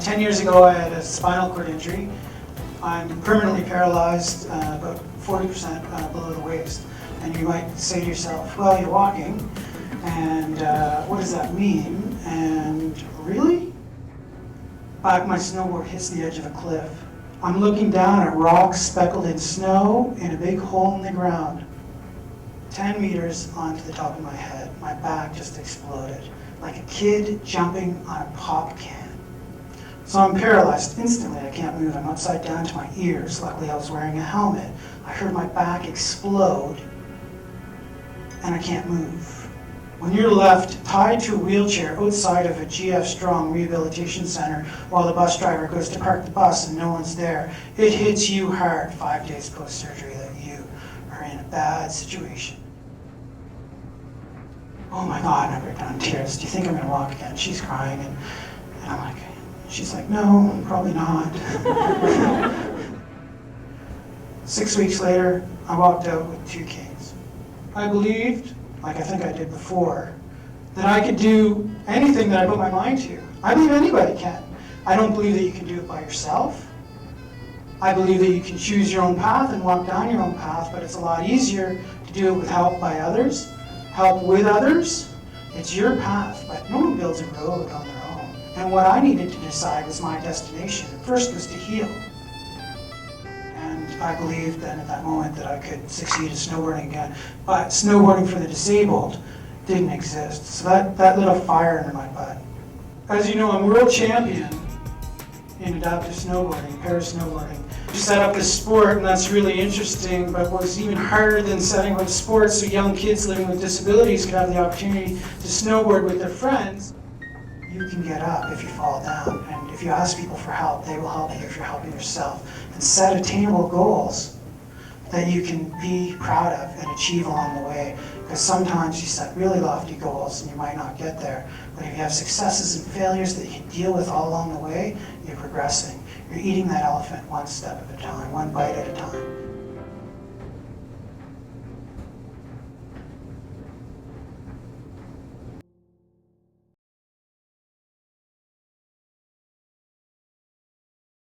10 years ago I had a spinal cord injury. I'm permanently paralyzed, about 40% below the waist. And you might say to yourself, well, you're walking, and what does that mean? And really? Back my snowboard hits the edge of a cliff. I'm looking down at rocks speckled in snow in a big hole in the ground. 10 meters onto the top of my head, my back just exploded, like a kid jumping on a pop can. So I'm paralyzed instantly, I can't move, I'm upside down to my ears. Luckily I was wearing a helmet. I heard my back explode, and I can't move. When you're left tied to a wheelchair outside of a GF Strong Rehabilitation Center while the bus driver goes to park the bus and no one's there, it hits you hard 5 days post-surgery that you are in a bad situation. Oh my God, and I break down in tears. Do you think I'm gonna walk again? She's crying, and I'm like, she's like, no, probably not. 6 weeks later, I walked out with 2 canes. I believed, like I think I did before, that I could do anything that I put my mind to. I believe anybody can. I don't believe that you can do it by yourself. I believe that you can choose your own path and walk down your own path, but it's a lot easier to do it with help by others, help with others. It's your path, but no one builds a road on their own. And what I needed to decide was my destination. First was to heal. And I believed then at that moment that I could succeed at snowboarding again. But snowboarding for the disabled didn't exist. So that lit a fire under my butt. As you know, I'm world champion in adaptive snowboarding, para-snowboarding. We set up this sport, and that's really interesting, but what was even harder than setting up sports so young kids living with disabilities could have the opportunity to snowboard with their friends. You can get up if you fall down, and if you ask people for help, they will help you if you're helping yourself. And set attainable goals that you can be proud of and achieve along the way. Because sometimes you set really lofty goals and you might not get there. But if you have successes and failures that you can deal with all along the way, you're progressing. You're eating that elephant one step at a time, one bite at a time.